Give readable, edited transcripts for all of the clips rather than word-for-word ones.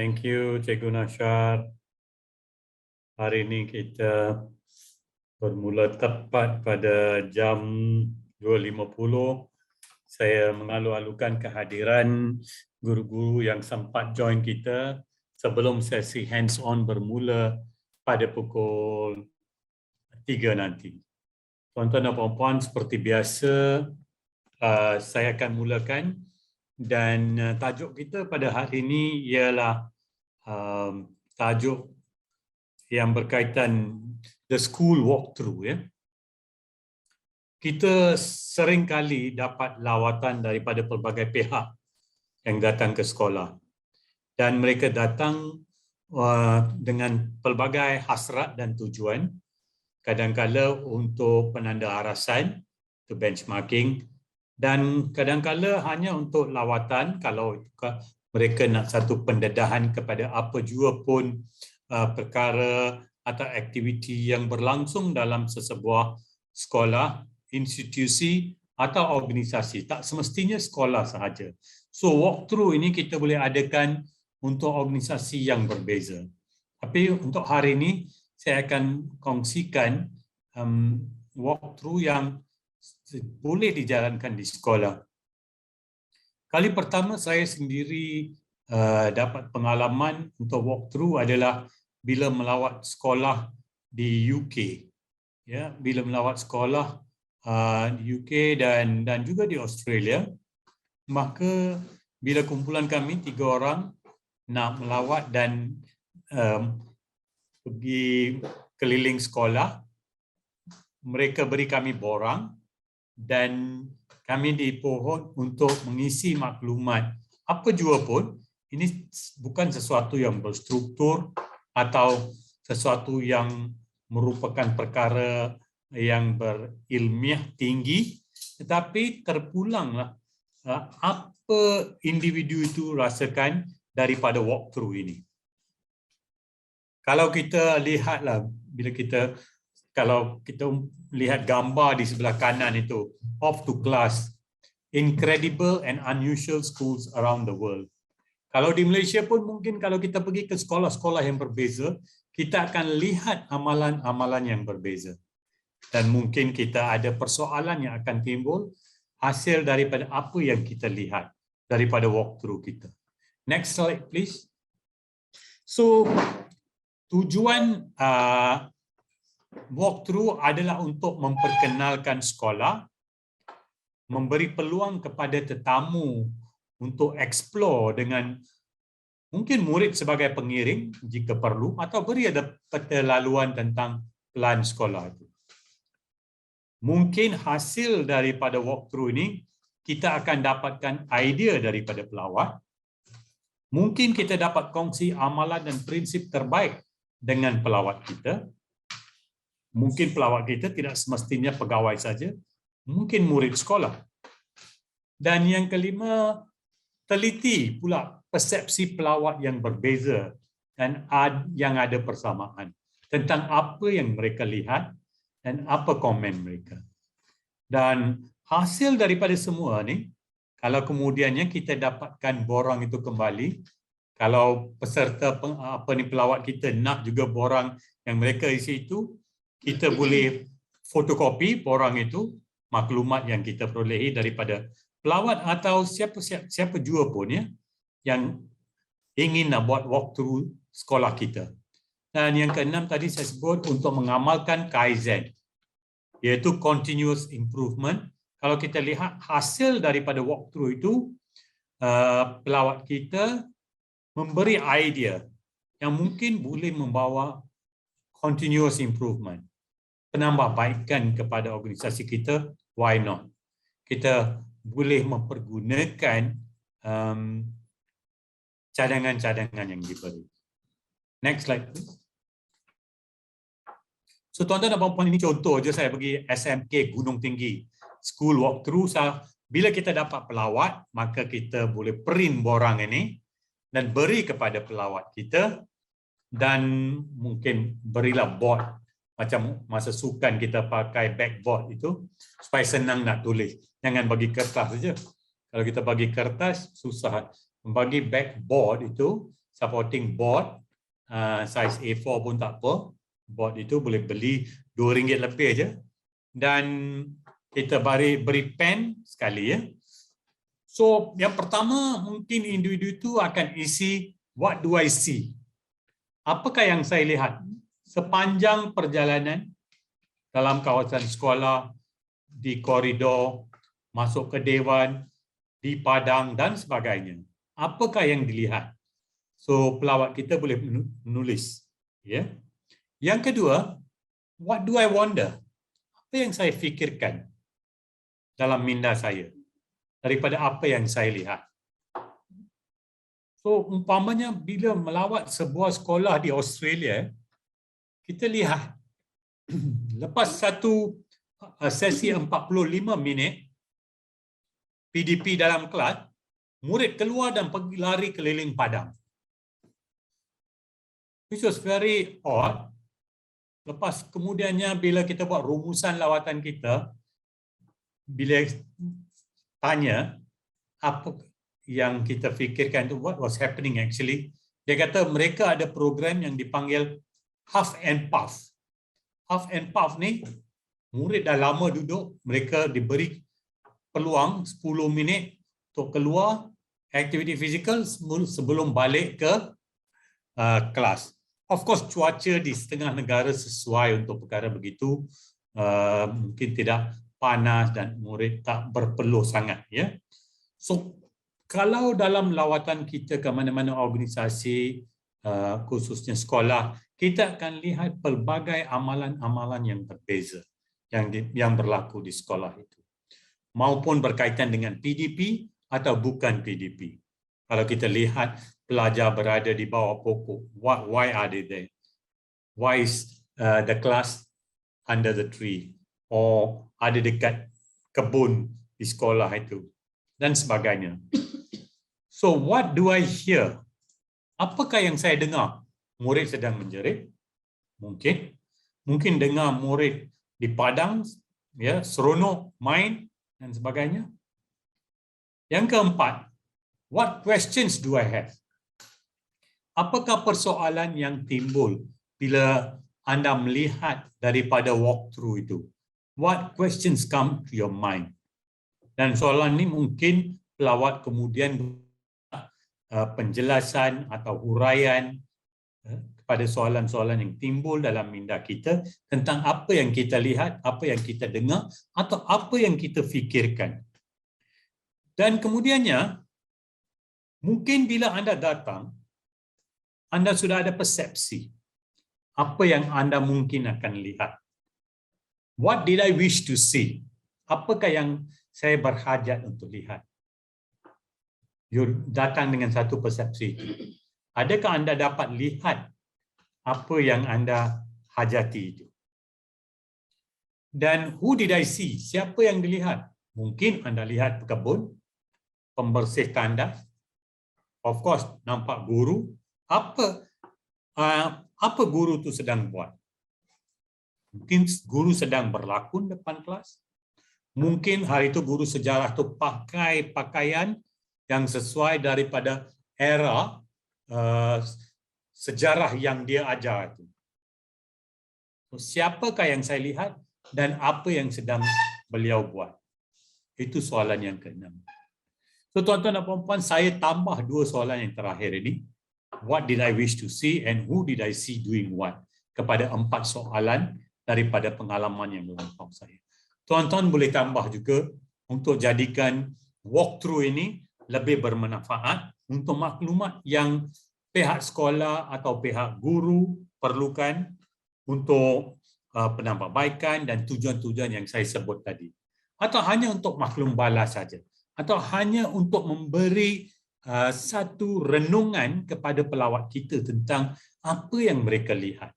Thank you, Cikgu Nashar. Hari ini kita bermula tepat pada jam 2.50. Saya mengalu-alukan kehadiran guru-guru yang sempat join kita sebelum sesi hands-on bermula pada pukul 3 nanti. Tuan-tuan dan puan-puan, seperti biasa, saya akan mulakan dan tajuk kita pada hari ini ialah tajuk yang berkaitan the school walkthrough. Ya. Kita sering kali dapat lawatan daripada pelbagai pihak yang datang ke sekolah dan mereka datang dengan pelbagai hasrat dan tujuan, kadang-kala untuk penanda arasan, to benchmarking, dan kadang-kala hanya untuk lawatan kalau mereka nak satu pendedahan kepada apa jua pun perkara atau aktiviti yang berlangsung dalam sesebuah sekolah, institusi atau organisasi. Tak semestinya sekolah sahaja. So walkthrough ini kita boleh adakan untuk organisasi yang berbeza. Tapi untuk hari ini saya akan kongsikan walkthrough yang boleh dijalankan di sekolah. Kali pertama saya sendiri dapat pengalaman untuk walkthrough adalah bila melawat sekolah di UK. Ya, bila melawat sekolah di UK dan juga di Australia, maka bila kumpulan kami 3 orang nak melawat dan pergi keliling sekolah, mereka beri kami borang dan kami dipohon untuk mengisi maklumat apa jua pun. Ini bukan sesuatu yang berstruktur atau sesuatu yang merupakan perkara yang berilmiah tinggi, tetapi terpulanglah apa individu itu rasakan daripada walkthrough ini. Kalau kita lihatlah, kalau kita lihat gambar di sebelah kanan itu, off to class, incredible and unusual schools around the world. Kalau di Malaysia pun mungkin kalau kita pergi ke sekolah-sekolah yang berbeza, kita akan lihat amalan-amalan yang berbeza. Dan mungkin kita ada persoalan yang akan timbul hasil daripada apa yang kita lihat daripada walkthrough kita. Next slide please. So tujuan walkthrough adalah untuk memperkenalkan sekolah, memberi peluang kepada tetamu untuk explore dengan mungkin murid sebagai pengiring jika perlu, atau beri ada peta laluan tentang pelan sekolah itu. Mungkin hasil daripada walkthrough ini, kita akan dapatkan idea daripada pelawat. Mungkin kita dapat kongsi amalan dan prinsip terbaik dengan pelawat kita. Mungkin pelawat kita tidak semestinya pegawai saja, mungkin murid sekolah. Dan yang kelima, teliti pula persepsi pelawat yang berbeza dan yang ada persamaan tentang apa yang mereka lihat dan apa komen mereka. Dan hasil daripada semua ni, kalau kemudiannya kita dapatkan borang itu kembali, kalau peserta pelawat kita nak juga borang yang mereka isi itu, kita boleh fotokopi borang itu, maklumat yang kita perolehi daripada pelawat atau siapa jua pun ya yang ingin nak buat walkthrough sekolah kita. Dan yang keenam tadi saya sebut untuk mengamalkan Kaizen, iaitu continuous improvement. Kalau kita lihat hasil daripada walkthrough itu, pelawat kita memberi idea yang mungkin boleh membawa continuous improvement, penambahbaikan kepada organisasi kita. Why not? Kita boleh mempergunakan cadangan-cadangan yang diberi. Next slide please. So tuan-tuan dan puan-puan, ini contoh je saya pergi SMK Gunung Tinggi school walkthrough. Bila kita dapat pelawat, maka kita boleh print borang ini dan beri kepada pelawat kita, dan mungkin berilah board macam masa sukan kita pakai backboard itu supaya senang nak tulis. Jangan bagi kertas saja. Kalau kita bagi kertas susah. Bagi backboard itu supporting board, size A4 pun tak apa. Board itu boleh beli RM2 lebih aja. Dan kita beri pen sekali ya. So yang pertama mungkin individu itu akan isi what do I see? Apakah yang saya lihat sepanjang perjalanan dalam kawasan sekolah, di koridor, masuk ke dewan, di padang dan sebagainya. Apakah yang dilihat? So pelawat kita boleh menulis. Ya. Yang kedua, what do I wonder? Apa yang saya fikirkan dalam minda saya daripada apa yang saya lihat? So umpamanya bila melawat sebuah sekolah di Australia, kita lihat lepas satu sesi 45 minit PDP dalam kelas, murid keluar dan pergi lari keliling padang. Which was very odd. Lepas kemudiannya bila kita buat rumusan lawatan kita, bila tanya apa yang kita fikirkan tu, what was happening actually, dia kata mereka ada program yang dipanggil half and puff. Half and puff ni, murid dah lama duduk, mereka diberi peluang 10 minit untuk keluar aktiviti fizikal sebelum balik ke kelas. Of course, cuaca di setengah negara sesuai untuk perkara begitu. Mungkin tidak panas dan murid tak berpeluh sangat. Ya. So, kalau dalam lawatan kita ke mana-mana organisasi, khususnya sekolah, kita akan lihat pelbagai amalan-amalan yang berbeza yang berlaku di sekolah itu. Maupun berkaitan dengan PDP atau bukan PDP. Kalau kita lihat pelajar berada di bawah pokok, why are they there? Why is the class under the tree? Or ada dekat kebun di sekolah itu? Dan sebagainya. So what do I hear? Apakah yang saya dengar? Murid sedang menjerit? Mungkin dengar murid di padang, ya, seronok, main dan sebagainya. Yang keempat, what questions do I have? Apakah persoalan yang timbul bila anda melihat daripada walkthrough itu? What questions come to your mind? Dan soalan ini mungkin pelawat kemudian penjelasan atau huraian kepada soalan-soalan yang timbul dalam minda kita tentang apa yang kita lihat, apa yang kita dengar atau apa yang kita fikirkan. Dan kemudiannya, mungkin bila anda datang, anda sudah ada persepsi apa yang anda mungkin akan lihat. What did I wish to see? Apakah yang saya berhajat untuk lihat? You datang dengan satu persepsi. Adakah anda dapat lihat apa yang anda hajati itu? Dan who did I see? Siapa yang dilihat? Mungkin anda lihat pekebun, pembersih tandas. Of course, nampak guru. Apa guru itu sedang buat? Mungkin guru sedang berlakon depan kelas. Mungkin hari itu guru sejarah itu pakai pakaian yang sesuai daripada era sejarah yang dia ajar itu. So, siapakah yang saya lihat dan apa yang sedang beliau buat? Itu soalan yang keenam. So tuan-tuan dan puan-puan, saya tambah dua soalan yang terakhir ini. What did I wish to see and who did I see doing what? Kepada 4 soalan daripada pengalaman yang melampau saya. Tuan-tuan boleh tambah juga untuk jadikan walkthrough ini lebih bermanfaat untuk maklumat yang pihak sekolah atau pihak guru perlukan untuk penambahbaikan dan tujuan-tujuan yang saya sebut tadi. Atau hanya untuk maklum balas saja. Atau hanya untuk memberi satu renungan kepada pelawat kita tentang apa yang mereka lihat.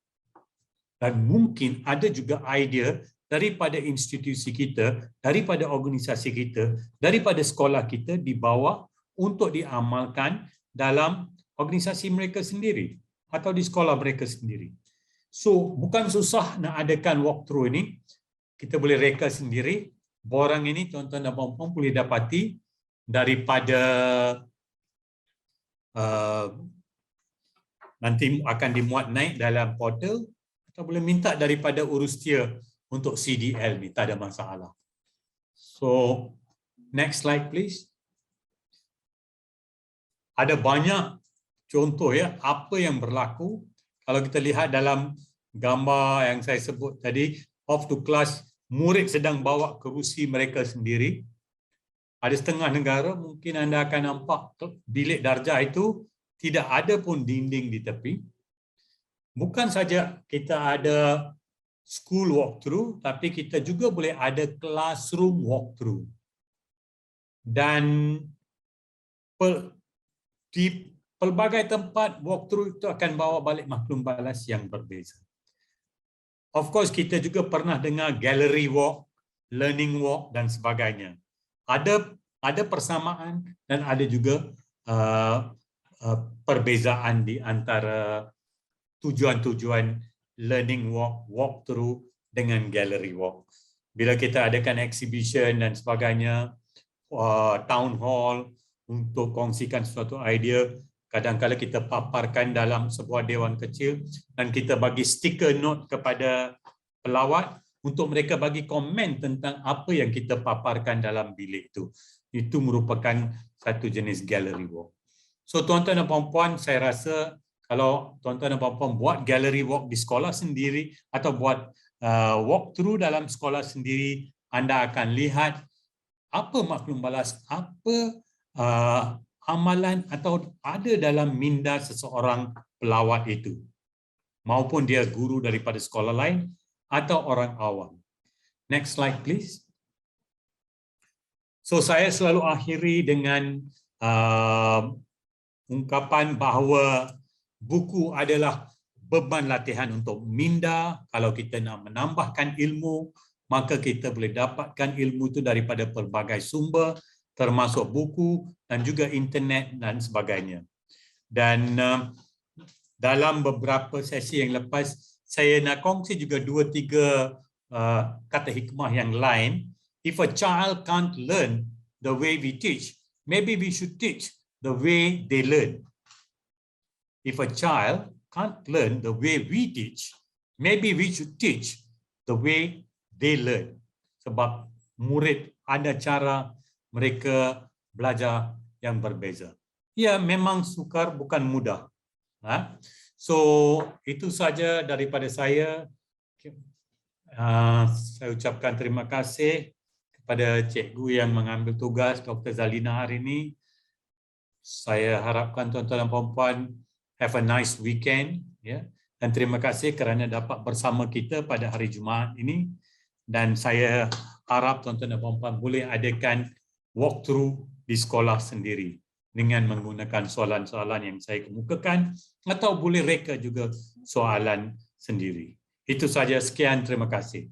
Dan mungkin ada juga idea daripada institusi kita, daripada organisasi kita, daripada sekolah kita di bawah untuk diamalkan dalam organisasi mereka sendiri atau di sekolah mereka sendiri. So, bukan susah nak adakan walkthrough ini. Kita boleh reka sendiri. Borang ini tuan-tuan dan puan-puan boleh dapati daripada nanti akan dimuat naik dalam portal, atau boleh minta daripada urustia untuk CDL ni, tak ada masalah. So, next slide please. Ada banyak contoh ya apa yang berlaku. Kalau kita lihat dalam gambar yang saya sebut tadi, off to class, murid sedang bawa kerusi mereka sendiri. Ada setengah negara mungkin anda akan nampak bilik darjah itu tidak ada pun dinding di tepi. Bukan saja kita ada school walkthrough, tapi kita juga boleh ada classroom walkthrough. Dan di pelbagai tempat walkthrough itu akan bawa balik maklum balas yang berbeza. Of course, kita juga pernah dengar gallery walk, learning walk dan sebagainya. Ada persamaan dan ada juga perbezaan di antara tujuan-tujuan learning walk, walkthrough dengan gallery walk. Bila kita adakan exhibition dan sebagainya, town hall untuk kongsikan suatu idea, kadang-kadang kita paparkan dalam sebuah dewan kecil dan kita bagi sticker note kepada pelawat untuk mereka bagi komen tentang apa yang kita paparkan dalam bilik itu. Itu merupakan satu jenis gallery walk. So tuan-tuan dan puan-puan, saya rasa kalau tuan-tuan dan puan-puan buat gallery walk di sekolah sendiri atau buat walkthrough dalam sekolah sendiri, anda akan lihat apa maklum balas, apa amalan atau ada dalam minda seseorang pelawat itu. Maupun dia guru daripada sekolah lain atau orang awam. Next slide please. So saya selalu akhiri dengan ungkapan bahawa buku adalah beban latihan untuk minda. Kalau kita nak menambahkan ilmu, maka kita boleh dapatkan ilmu itu daripada pelbagai sumber, termasuk buku dan juga internet dan sebagainya. Dan dalam beberapa sesi yang lepas, saya nak kongsi juga 2-3 kata hikmah yang lain. If a child can't learn the way we teach, maybe we should teach the way they learn. If a child can't learn the way we teach, maybe we should teach the way they learn. Sebab murid ada cara mereka belajar yang berbeza. Ya, memang sukar, bukan mudah. So, itu saja daripada saya. Saya ucapkan terima kasih kepada cikgu yang mengambil tugas, Dr. Zalina hari ini. Saya harapkan tuan-tuan dan puan-puan have a nice weekend, ya. Dan terima kasih kerana dapat bersama kita pada hari Jumaat ini. Dan saya harap tuan-tuan dan puan-puan boleh adakan walkthrough di sekolah sendiri dengan menggunakan soalan-soalan yang saya kemukakan atau boleh reka juga soalan sendiri. Itu saja, sekian, terima kasih.